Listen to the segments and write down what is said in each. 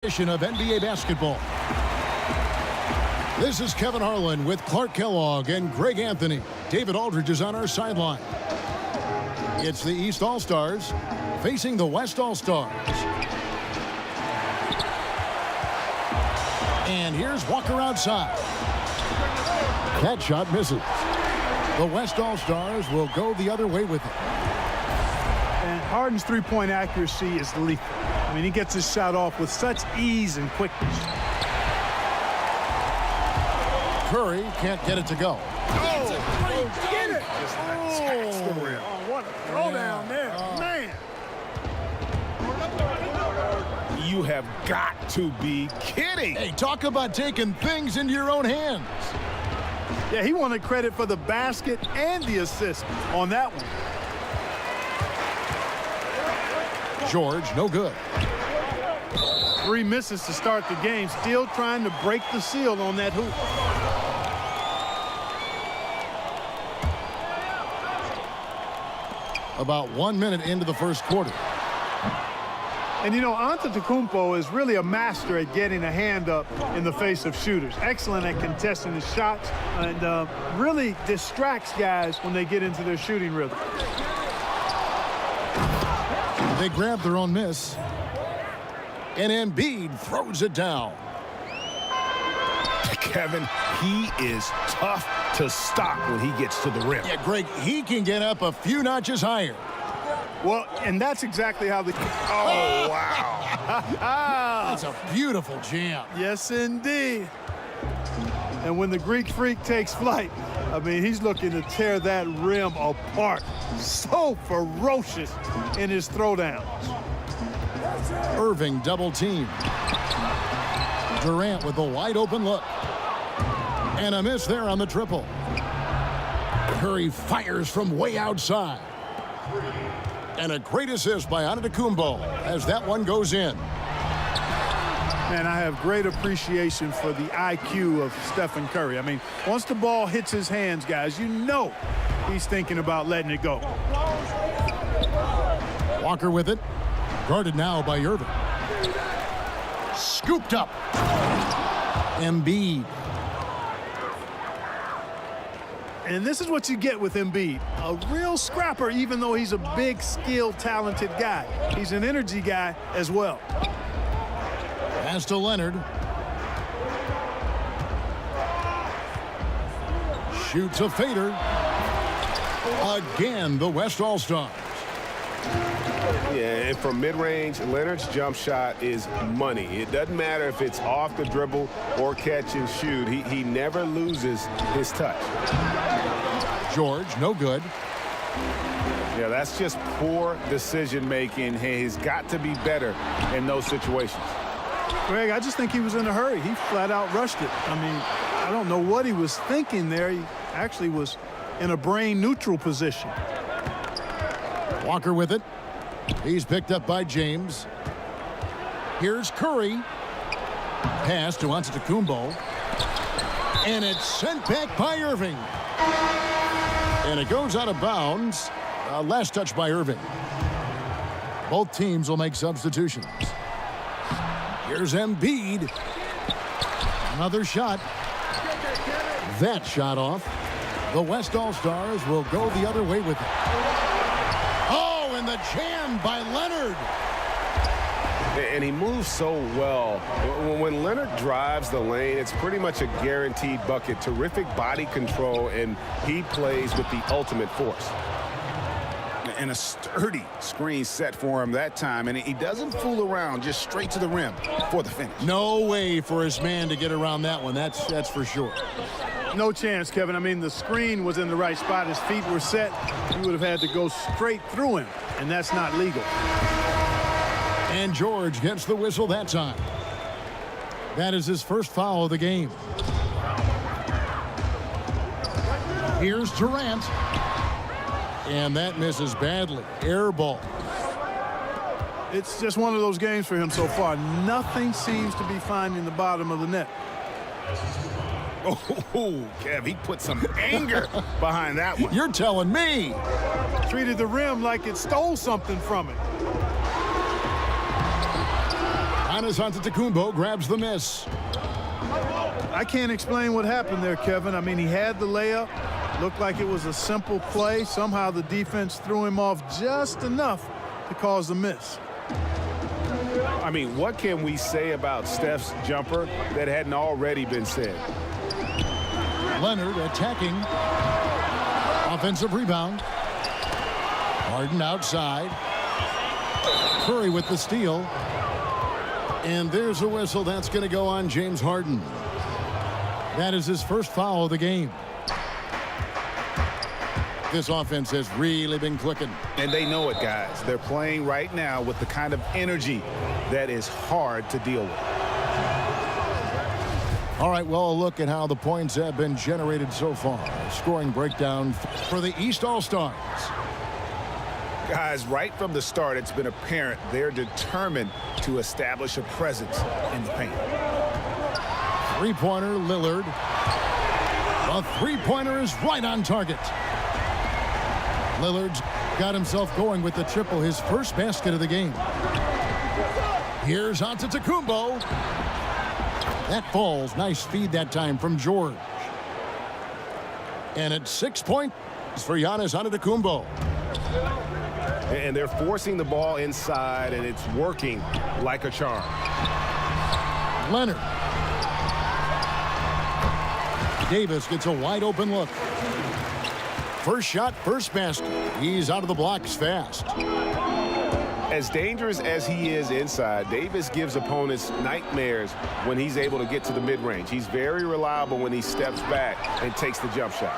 Edition of NBA basketball. This is Kevin Harlan with Clark Kellogg and Greg Anthony. David Aldridge is on our sideline. It's the East All-Stars facing the West All-Stars. And here's Walker outside. That shot misses. The West All-Stars will go the other way with it. And Harden's three-point accuracy is lethal. I mean, he gets his shot off with such ease and quickness. Curry can't get it to go. Oh, get it! Oh, what a throwdown there, man. You have got to be kidding. Hey, talk about taking things into your own hands. Yeah, he wanted credit for the basket and the assist on that one. George, no good. 3 misses to start the game, still trying to break the seal on that hoop. About 1 minute into the first quarter. And you know, Antetokounmpo is really a master at getting a hand up in the face of shooters. Excellent at contesting the shots and really distracts guys when they get into their shooting rhythm. They grab their own miss. And Embiid throws it down. Kevin, he is tough to stop when he gets to the rim. Yeah, Greg, he can get up a few notches higher. Well, and that's exactly how the... Oh, wow. That's a beautiful jam. Yes, indeed. And when the Greek Freak takes flight, I mean, he's looking to tear that rim apart. So ferocious in his throwdowns. Irving double team. Durant with a wide open look. And a miss there on the triple. Curry fires from way outside. And a great assist by Antetokounmpo as that one goes in. Man, I have great appreciation for the IQ of Stephen Curry. I mean, once the ball hits his hands, guys, you know he's thinking about letting it go. Walker with it. Guarded now by Irving. Scooped up. Embiid. And this is what you get with Embiid. A real scrapper, even though he's a big, skilled, talented guy. He's an energy guy as well. Pass to Leonard. Shoots a fader. Again, the West All-Stars. Yeah, and from mid-range, Leonard's jump shot is money. It doesn't matter if it's off the dribble or catch and shoot. He never loses his touch. George, no good. Yeah, that's just poor decision-making. He's got to be better in those situations. Greg, I just think he was in a hurry. He flat out rushed it. I mean, I don't know what he was thinking there. He actually was in a brain-neutral position. Walker with it. He's picked up by James. Here's Curry. Pass to Antetokounmpo. And it's sent back by Irving. And it goes out of bounds. Last touch by Irving. Both teams will make substitutions. Here's Embiid. Another shot. That shot off. The West All-Stars will go the other way with it. Oh, and the jam by Leonard. And he moves so well. When Leonard drives the lane, it's pretty much a guaranteed bucket. Terrific body control, and he plays with the ultimate force. And a sturdy screen set for him that time, and he doesn't fool around, just straight to the rim for the finish. No way for his man to get around that one. That's for sure. No chance, Kevin. I mean, the screen was in the right spot. His feet were set. He would have had to go straight through him, and that's not legal. And George gets the whistle that time. That is his first foul of the game. Here's Durant. And that misses badly. Air ball. It's just one of those games for him so far. Nothing seems to be finding the bottom of the net. Oh, Kev, he put some anger behind that one. You're telling me. Treated the rim like it stole something from it. Giannis Antetokounmpo grabs the miss. I can't explain what happened there, Kevin. I mean, he had the layup. Looked like it was a simple play. Somehow the defense threw him off just enough to cause the miss. I mean, what can we say about Steph's jumper that hadn't already been said? Leonard attacking. Offensive rebound. Harden outside. Curry with the steal. And there's a whistle. That's going to go on James Harden. That is his first foul of the game. This offense has really been clicking. And they know it, guys. They're playing right now with the kind of energy that is hard to deal with. All right, well, a look at how the points have been generated so far. Scoring breakdown for the East All-Stars. Guys, right from the start, it's been apparent they're determined to establish a presence in the paint. Three-pointer, Lillard. The three-pointer is right on target. Lillard's got himself going with the triple, his first basket of the game. Here's Antetokounmpo. That falls. Nice feed that time from George. And it's 6 points for Giannis Antetokounmpo. And they're forcing the ball inside, and it's working like a charm. Leonard. Davis gets a wide open look. First shot, first basket. He's out of the blocks fast. As dangerous as he is inside, Davis gives opponents nightmares when he's able to get to the mid-range. He's very reliable when he steps back and takes the jump shot.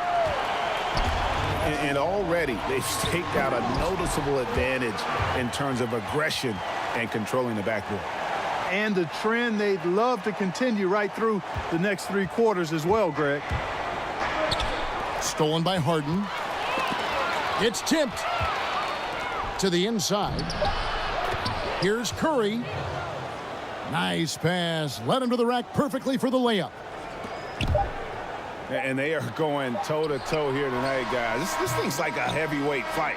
And already they've staked out a noticeable advantage in terms of aggression and controlling the backboard. And a trend they'd love to continue right through the next 3 quarters as well, Greg. Stolen by Harden. It's tipped to the inside. Here's Curry. Nice pass. Led him to the rack perfectly for the layup. And they are going toe-to-toe here tonight, guys. This thing's like a heavyweight fight.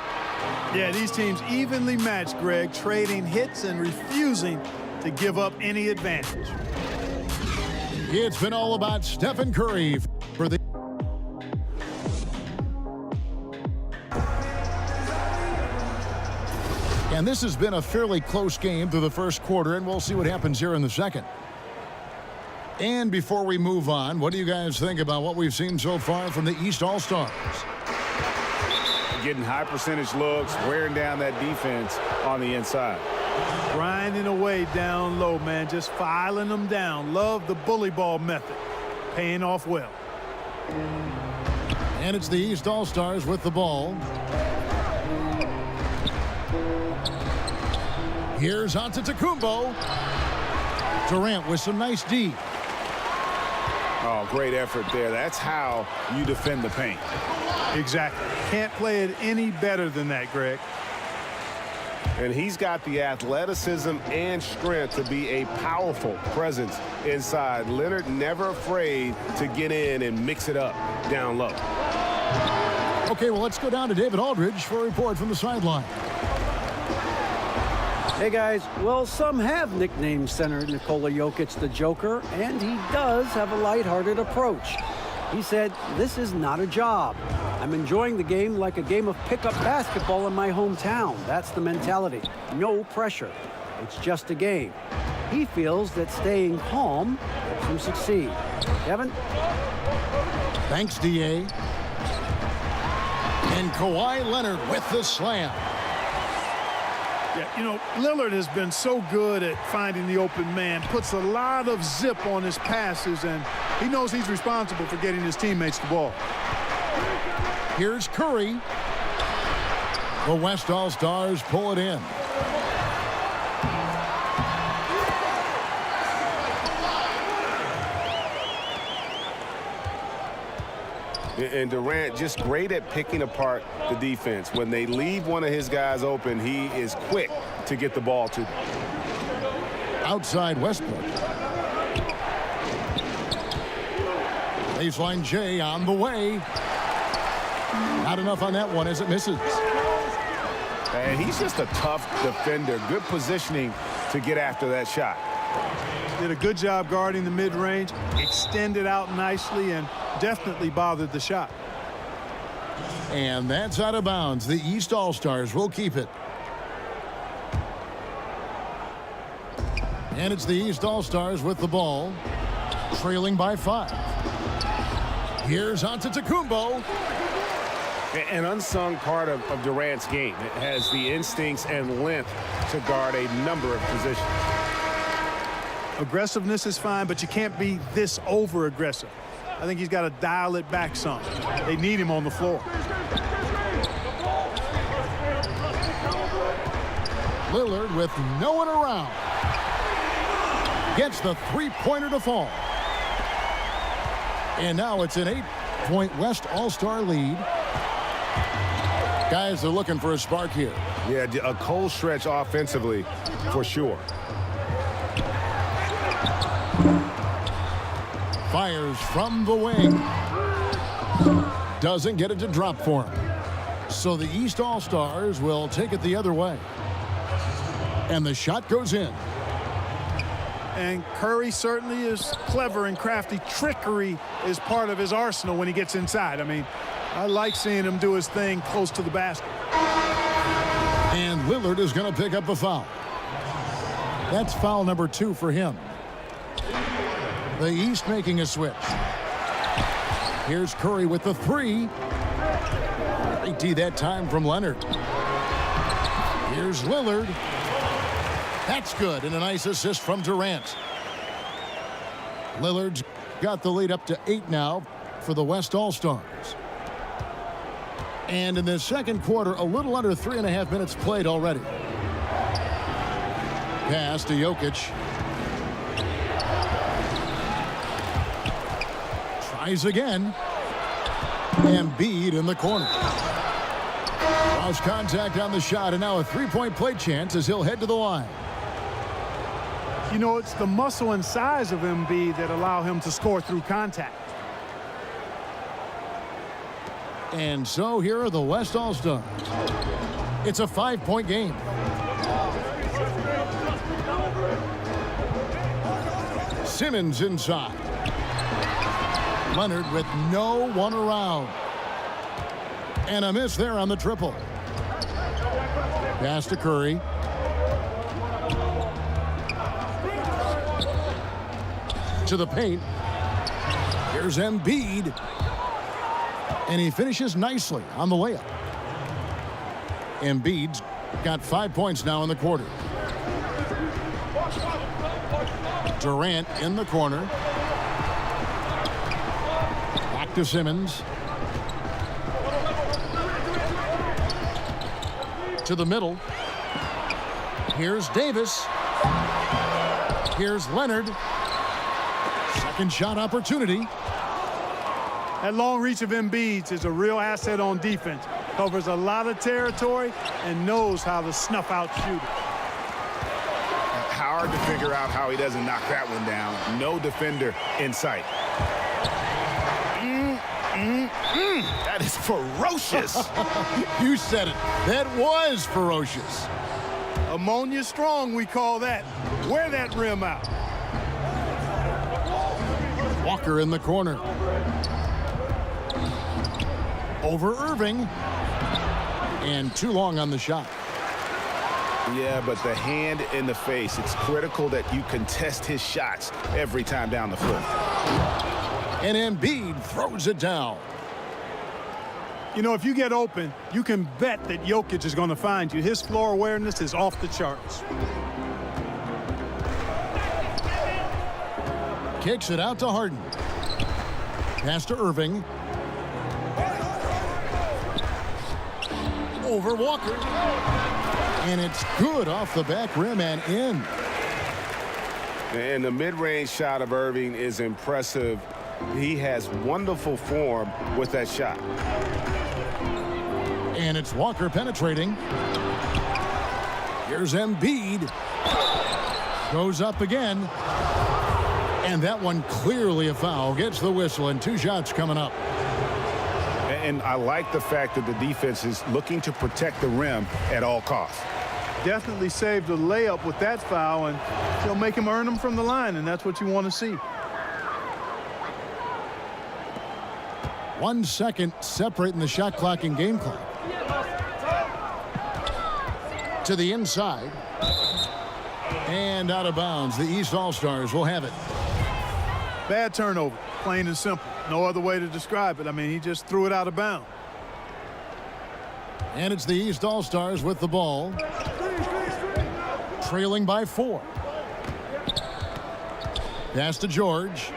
Yeah, these teams evenly matched, Greg, trading hits and refusing to give up any advantage. It's been all about Stephen Curry for the And this has been a fairly close game through the first quarter, and we'll see what happens here in the second. And before we move on, what do you guys think about what we've seen so far from the East All-Stars? Getting high percentage looks, wearing down that defense on the inside. Grinding away down low, man, just filing them down. Love the bully ball method. Paying off well. And it's the East All-Stars with the ball. Here's Antetokounmpo. Durant with some nice D. Oh, great effort there. That's how you defend the paint. Exactly. Can't play it any better than that, Greg. And he's got the athleticism and strength to be a powerful presence inside. Leonard never afraid to get in and mix it up down low. Okay, well, let's go down to David Aldridge for a report from the sideline. Hey guys, well, some have nicknamed center Nikola Jokic the Joker, and he does have a lighthearted approach. He said, "This is not a job. I'm enjoying the game like a game of pickup basketball in my hometown. That's the mentality. No pressure. It's just a game." He feels that staying calm helps him succeed. Kevin? Thanks, D.A. And Kawhi Leonard with the slam. Yeah, you know, Lillard has been so good at finding the open man, puts a lot of zip on his passes, and he knows he's responsible for getting his teammates the ball. Here's Curry. The West All-Stars pull it in. And Durant just great at picking apart the defense. When they leave one of his guys open, he is quick to get the ball to them. Outside Westbrook. Baseline J on the way. Not enough on that one as it misses. And he's just a tough defender. Good positioning to get after that shot. Did a good job guarding the mid-range, extended out nicely, and definitely bothered the shot. And that's out of bounds. The East All-Stars will keep it. And it's the East All-Stars with the ball, trailing by 5. Here's Antetokounmpo. An unsung part of Durant's game. It has the instincts and length to guard a number of positions. Aggressiveness is fine, but you can't be this over-aggressive. I think he's got to dial it back some. They need him on the floor. Lillard with no one around. Gets the three-pointer to fall. And now it's an 8-point West All-Star lead. Guys are looking for a spark here. Yeah, a cold stretch offensively for sure. Fires from the wing. Doesn't get it to drop for him. So the East All-Stars will take it the other way. And the shot goes in. And Curry certainly is clever and crafty. Trickery is part of his arsenal when he gets inside. I mean, I like seeing him do his thing close to the basket. And Lillard is going to pick up a foul. That's foul number 2 for him. The East making a switch. Here's Curry with the 3. Great D that time from Leonard. Here's Lillard. That's good, and a nice assist from Durant. Lillard's got the lead up to 8 now for the West All-Stars. And in the second quarter, a little under 3.5 minutes played already. Pass to Jokic. Tries again. Embiid in the corner. Lost contact on the shot, and now a three-point play chance as he'll head to the line. You know, it's the muscle and size of Embiid that allow him to score through contact. And so here are the West All-Stars. It's a 5-point game. Simmons inside. Leonard with no one around. And a miss there on the triple. Pass to Curry. To the paint. Here's Embiid. And he finishes nicely on the layup. Embiid's got 5 points now in the quarter. Durant in the corner. Back to Simmons. To the middle. Here's Davis. Here's Leonard. Second shot opportunity. That long reach of Embiid's is a real asset on defense. Covers a lot of territory and knows how to snuff out shooters. Hard to figure out how he doesn't knock that one down. No defender in sight. That is ferocious. You said it. That was ferocious. Ammonia strong, we call that. Wear that rim out. Walker in the corner. Over Irving. And too long on the shot. Yeah, but the hand in the face, it's critical that you contest his shots every time down the floor. And Embiid throws it down. You know, if you get open, you can bet that Jokic is going to find you. His floor awareness is off the charts. Kicks it out to Harden. Pass to Irving. Over Walker. And it's good off the back rim and in. And the mid-range shot of Irving is impressive. He has wonderful form with that shot. And it's Walker penetrating. Here's Embiid. Goes up again. And that one clearly a foul. Gets the whistle, and 2 shots coming up. And I like the fact that the defense is looking to protect the rim at all costs. definitely saved a layup with that foul, and he'll make him earn them from the line, and that's what you want to see. 1 second separating the shot clock and game clock. To the inside. And out of bounds. The East All-Stars will have it. Bad turnover, plain and simple. No other way to describe it. I mean, he just threw it out of bounds. And it's the East All-Stars with the ball. Trailing by 4. Pass to George.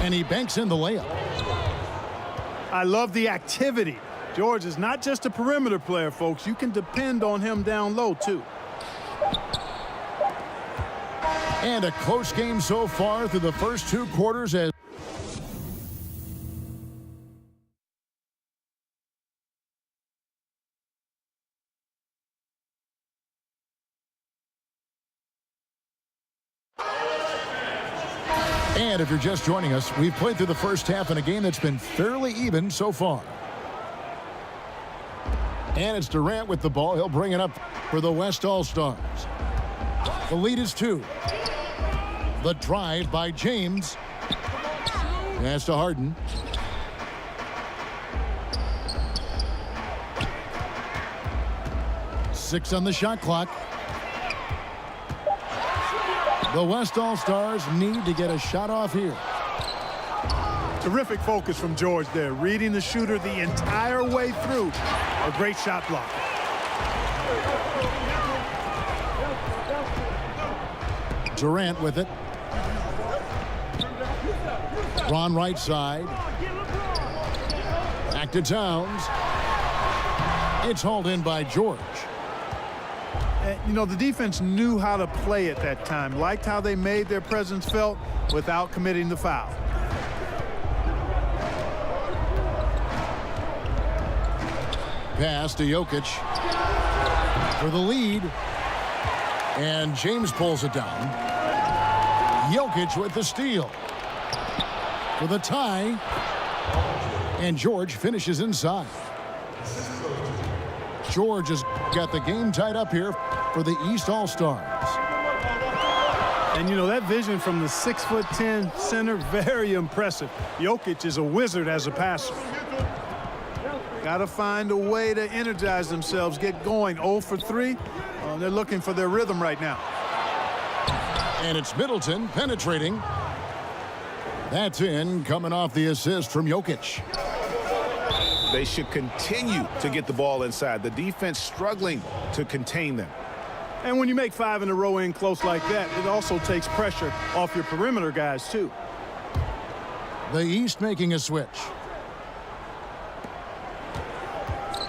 And he banks in the layup. I love the activity. George is not just a perimeter player, folks. You can depend on him down low, too. And a close game so far through the first 2 quarters as And if you're just joining us, we've played through the first half in a game that's been fairly even so far. And it's Durant with the ball. He'll bring it up for the West All-Stars. The lead is 2. The drive by James. Pass to Harden. Six on the shot clock. The West All-Stars need to get a shot off here. Terrific focus from George there, reading the shooter the entire way through. A great shot block. Durant with it. Ron right side. Back to Towns. It's hauled in by George. You know, the defense knew how to play at that time, liked how they made their presence felt without committing the foul. Pass to Jokic for the lead. And James pulls it down. Jokic with the steal. For the tie. And George finishes inside. George has got the game tied up here for the East All-Stars. And, you know, that vision from the 6'10" center, very impressive. Jokic is a wizard as a passer. Got to find a way to energize themselves, get going. 0 for 3. They're looking for their rhythm right now. And it's Middleton penetrating. That's in, coming off the assist from Jokic. They should continue to get the ball inside. The defense struggling to contain them. And when you make 5 in a row in close like that, it also takes pressure off your perimeter guys, too. The East making a switch.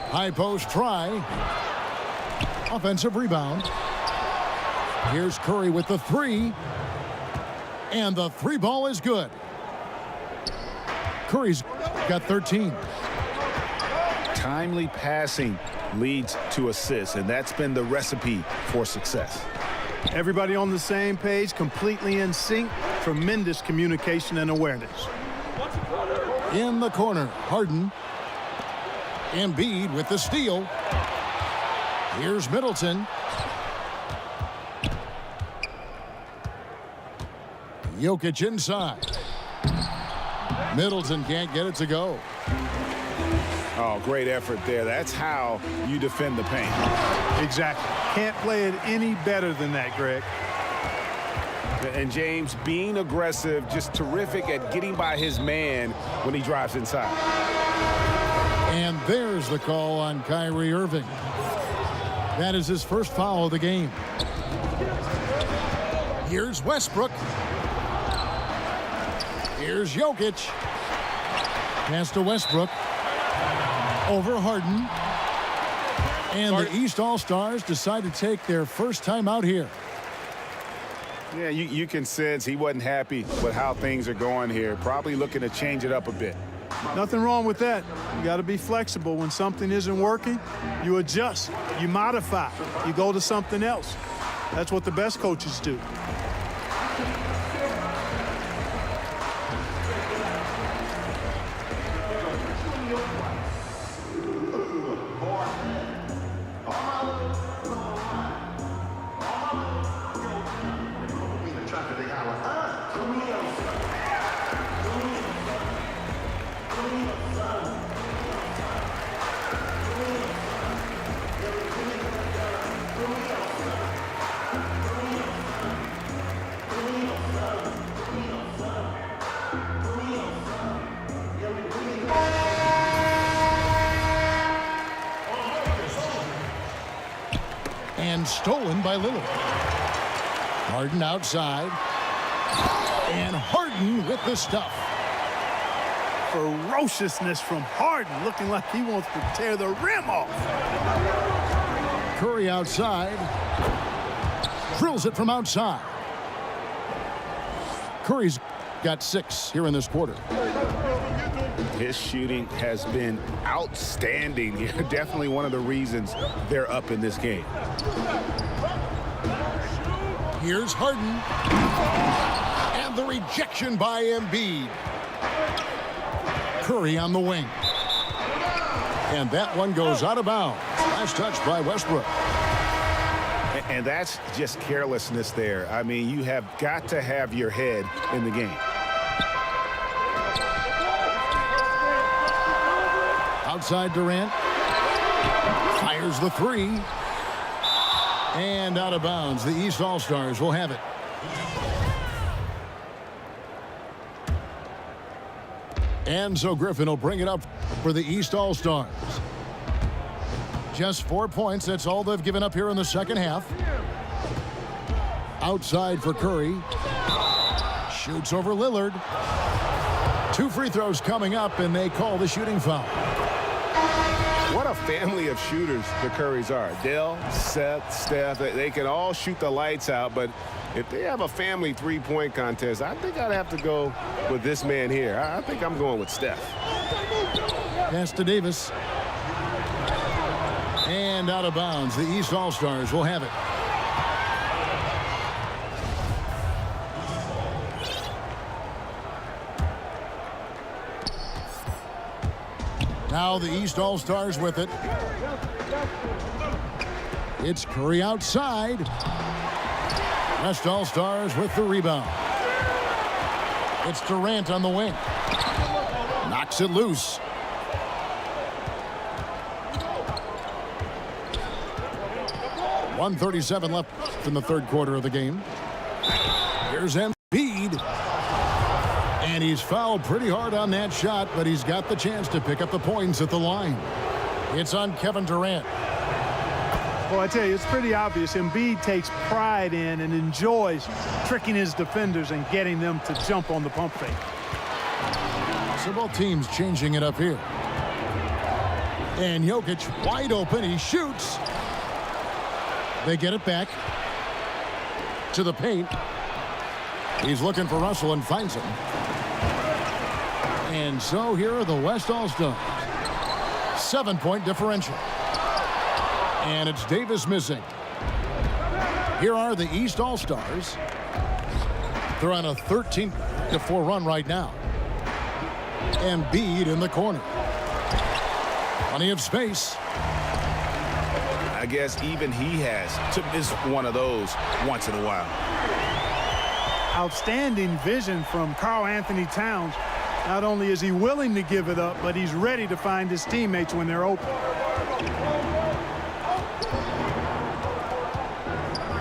High post try. Offensive rebound. Here's Curry with the 3. And the 3 ball is good. Curry's got 13. Timely passing leads to assists, and that's been the recipe for success. Everybody on the same page, completely in sync. Tremendous communication and awareness. In the corner, Harden. Embiid with the steal. Here's Middleton. Jokic inside. Middleton can't get it to go. Oh, great effort there. That's how you defend the paint. Exactly. Can't play it any better than that, Greg. And James being aggressive, just terrific at getting by his man when he drives inside. And there's the call on Kyrie Irving. That is his first foul of the game. Here's Westbrook. Here's Jokic. Pass to Westbrook. Over Harden. And the East All-Stars decide to take their first time out here. Yeah, you can sense he wasn't happy with how things are going here. Probably looking to change it up a bit. Nothing wrong with that. You got to be flexible. When something isn't working, you adjust, you modify, you go to something else. That's what the best coaches do. And stolen by Lillard. Harden outside. And Harden with the stuff. Ferociousness from Harden, looking like he wants to tear the rim off. Curry outside. Drills it from outside. Curry's got 6 here in this quarter. His shooting has been outstanding here. Definitely one of the reasons they're up in this game. Here's Harden. And the rejection by Embiid. Curry on the wing. And that one goes out of bounds. Last touch by Westbrook. And that's just carelessness there. I mean, you have got to have your head in the game. Outside Durant. Fires the 3. And out of bounds. The East All-Stars will have it. And so Griffin will bring it up for the East All-Stars. Just 4 points. That's all they've given up here in the second half. Outside for Curry. Shoots over Lillard. 2 free throws coming up, and they call the shooting foul. What a family of shooters the Currys are. Dell, Seth, Steph, they can all shoot the lights out, but if they have a family three-point contest, I think I'd have to go with this man here. I think I'm going with Steph. Pass to Davis. And out of bounds. The East All-Stars will have it. Now the East All-Stars with it. It's Curry outside. West All-Stars with the rebound. It's Durant on the wing. Knocks it loose. .137 left in the third quarter of the game. Here's Embiid. And he's fouled pretty hard on that shot, but he's got the chance to pick up the points at the line. It's on Kevin Durant. Well, I tell you, it's pretty obvious. Embiid takes pride in and enjoys tricking his defenders and getting them to jump on the pump fake. So both teams changing it up here. And Jokic wide open. He shoots. They get it back to the paint. He's looking for Russell and finds him. And so here are the West All-Stars. 7-point differential. And it's Davis missing. Here are the East All-Stars. They're on a 13-4 run right now. Embiid in the corner. Plenty of space. I guess even he has to miss one of those once in a while. Outstanding vision from Karl Anthony Towns. Not only is he willing to give it up, but he's ready to find his teammates when they're open.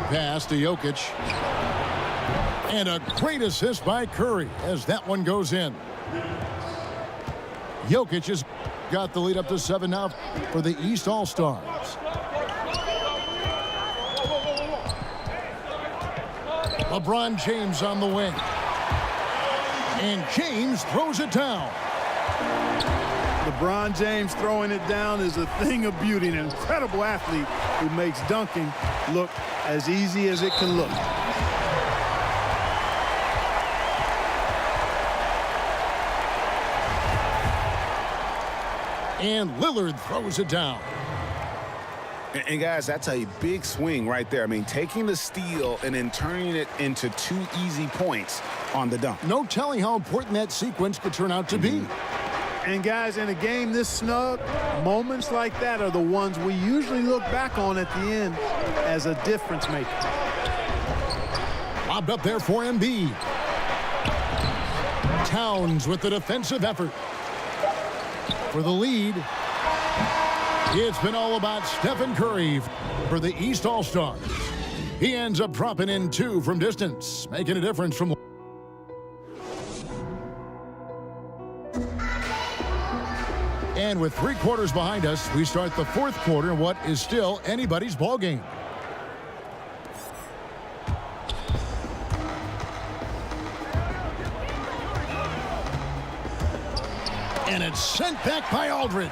Pass to Jokic. And a great assist by Curry as that one goes in. Jokic has got the lead up to 7 now for the East All-Stars. LeBron James on the wing. And James throws it down. LeBron James throwing it down is a thing of beauty. An incredible athlete who makes dunking look as easy as it can look. And Lillard throws it down. And guys, that's a big swing right there. I mean, taking the steal and then turning it into 2 easy points on the dunk. No telling how important that sequence could turn out to be. And guys, in a game this snug, moments like that are the ones we usually look back on at the end as a difference maker. Lobbed up there for Embiid. Towns with the defensive effort. For the lead, it's been all about Stephen Curry for the East All-Stars. He ends up dropping in 2 from distance, making a difference from... And with 3 quarters behind us, we start the 4th quarter in what is still anybody's ball game. And it's sent back by Aldridge.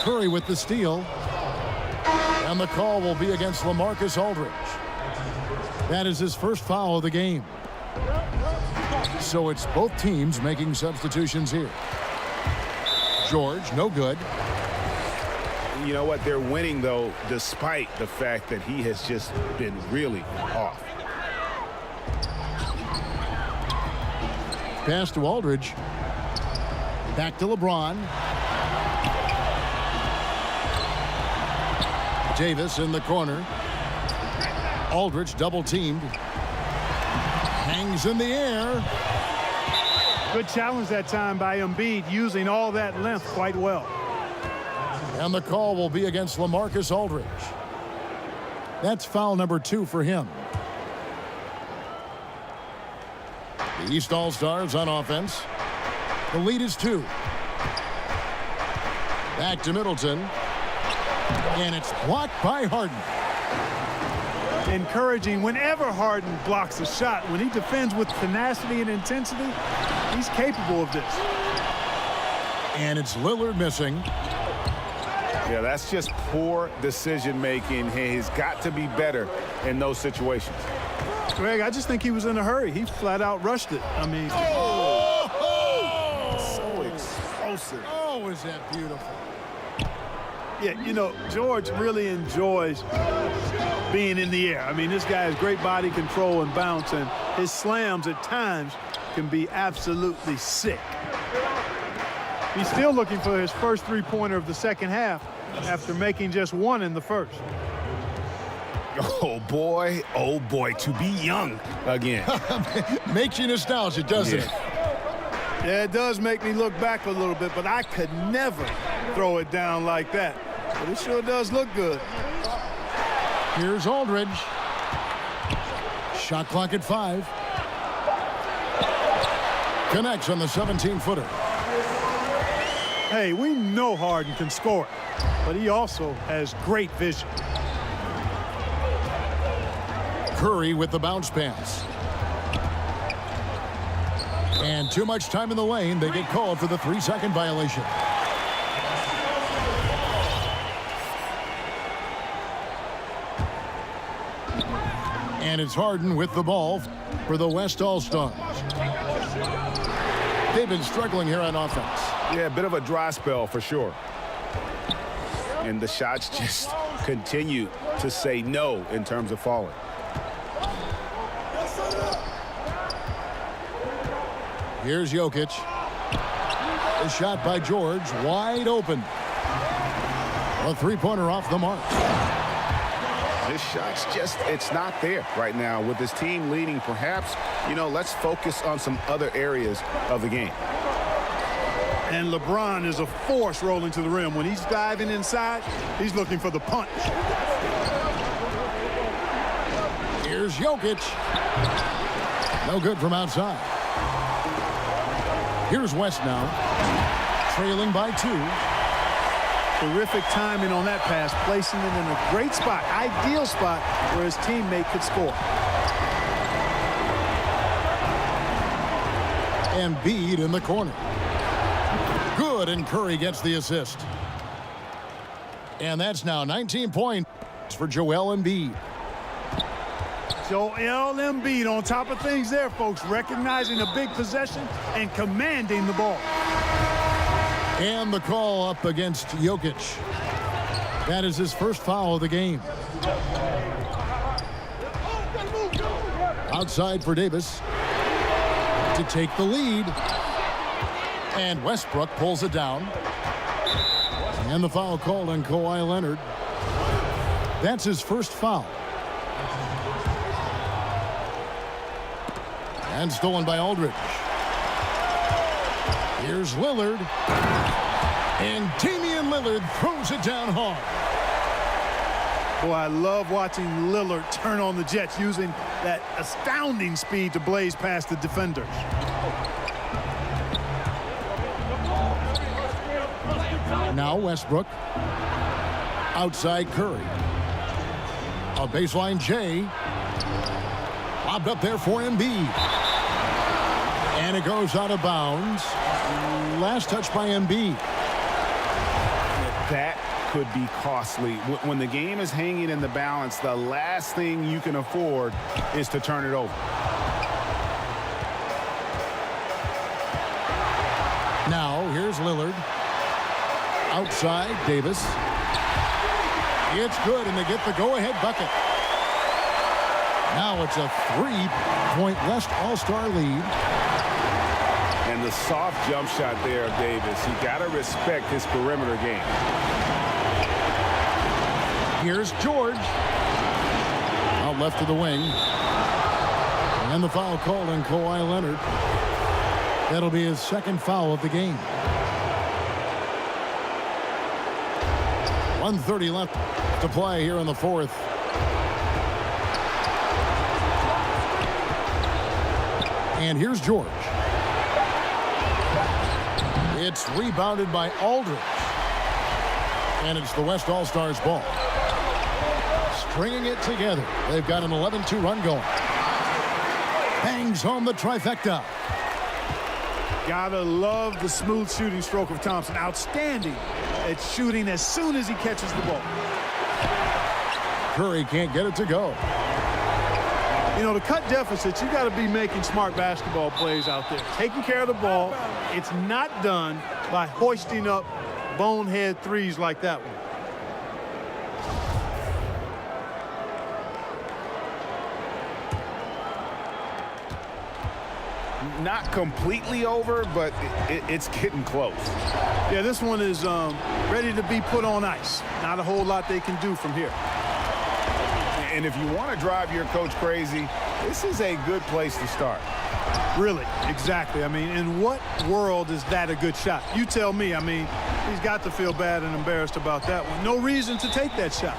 Curry with the steal. And the call will be against LaMarcus Aldridge. That is his first foul of the game. So it's both teams making substitutions here. George, no good. You know what? They're winning, though, despite the fact that he has just been really off. Pass to Aldridge. Back to LeBron. Davis in the corner. Aldridge double teamed. Hangs in the air. Good challenge that time by Embiid, using all that length quite well. And the call will be against LaMarcus Aldridge. That's foul number 2 for him. The East All-Stars on offense. The lead is 2. Back to Middleton. And it's blocked by Harden. Encouraging whenever Harden blocks a shot. When he defends with tenacity and intensity, he's capable of this. And it's Lillard missing. Yeah, that's just poor decision-making. He's got to be better in those situations. Greg, I just think he was in a hurry. He flat out rushed it. I mean... So explosive. Oh, is that beautiful. Yeah, you know, George really enjoys being in the air. I mean, this guy has great body control and bounce, and his slams at times can be absolutely sick. He's still looking for his first 3-pointer of the second half after making just 1 in the first. Oh boy, to be young again. Makes you nostalgic, doesn't it? Yeah, it does make me look back a little bit, but I could never throw it down like that. But it sure does look good. Here's Aldridge. Shot clock at 5. Connects on the 17-footer. Hey, we know Harden can score, but he also has great vision. Curry with the bounce pass. And too much time in the lane. They get called for the 3-second violation. And it's Harden with the ball for the West All-Stars. They've been struggling here on offense. Yeah, a bit of a dry spell for sure. And the shots just continue to say no in terms of falling. Here's Jokic. The shot by George, wide open. A 3-pointer off the mark. This shot's just, it's not there right now with this team leading. Perhaps, you know, let's focus on some other areas of the game. And LeBron is a force rolling to the rim. When he's diving inside, he's looking for the punch. Here's Jokic. No good from outside. Here's West now. Trailing by 2. Terrific timing on that pass, placing it in a great spot, ideal spot where his teammate could score. Embiid in the corner. Good, and Curry gets the assist. And that's now 19 points for Joel Embiid. Joel Embiid on top of things there, folks, recognizing a big possession and commanding the ball. And the call up against Jokic. That is his first foul of the game. Outside for Davis to take the lead. And Westbrook pulls it down. And the foul called on Kawhi Leonard. That's his first foul. And stolen by Aldridge. Here's Lillard. And Damian Lillard throws it down hard. Boy, I love watching Lillard turn on the Jets using that astounding speed to blaze past the defenders. Now Westbrook. Outside Curry. A baseline J. Lobbed up there for Embiid. And it goes out of bounds. Last touch by Embiid. That could be costly. When the game is hanging in the balance, the last thing you can afford is to turn it over. Now here's Lillard. Outside Davis. It's good, and they get the go-ahead bucket. Now it's a 3-point West All-Star lead. And the soft jump shot there of Davis. You got to respect his perimeter game. Here's George. Out left to the wing. And the foul called on Kawhi Leonard. That'll be his second foul of the game. 1:30 left to play here in the fourth. And here's George. It's rebounded by Aldridge. And it's the West All-Stars ball. Stringing it together. They've got an 11-2 run going. Bangs home the trifecta. Gotta love the smooth shooting stroke of Thompson. Outstanding at shooting as soon as he catches the ball. Curry can't get it to go. You know, to cut deficits, you got to be making smart basketball plays out there. Taking care of the ball. It's not done by hoisting up bonehead threes like that one. Not completely over, but it's getting close. Yeah, this one is ready to be put on ice. Not a whole lot they can do from here. And if you want to drive your coach crazy, this is a good place to start. Really, exactly. I mean, in what world is that a good shot? You tell me. I mean, he's got to feel bad and embarrassed about that one. No reason to take that shot.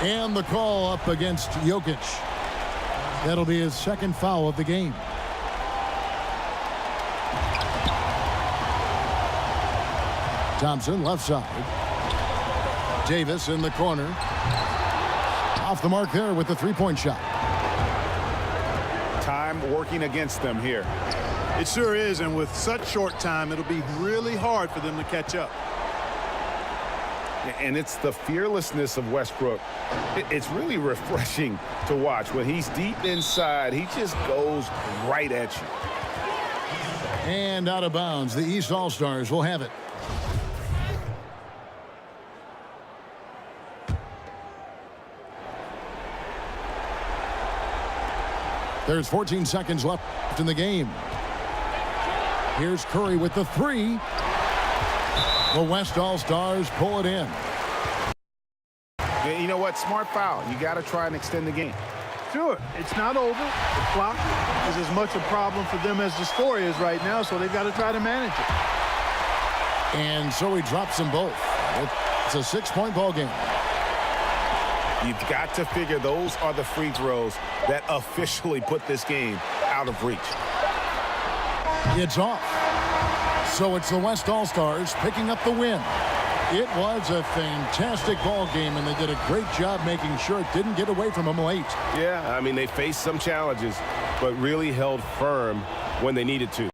And the call up against Jokic. That'll be his second foul of the game. Thompson left side. Davis in the corner. Off the mark there with the three-point shot. Time working against them here. It sure is, and with such short time, it'll be really hard for them to catch up. And it's the fearlessness of Westbrook. It's really refreshing to watch. When he's deep inside, he just goes right at you. And out of bounds. The East All-Stars will have it. There's 14 seconds left in the game. Here's Curry with the three. The West All-Stars pull it in. You know what? Smart foul. You got to try and extend the game. Sure, it's not over. The clock is as much a problem for them as the score is right now, so they've got to try to manage it. And so he drops them both. It's a 6-point ball game. You've got to figure those are the free throws that officially put this game out of reach. It's off. So it's the West All-Stars picking up the win. It was a fantastic ball game, and they did a great job making sure it didn't get away from them late. Yeah, I mean, they faced some challenges, but really held firm when they needed to.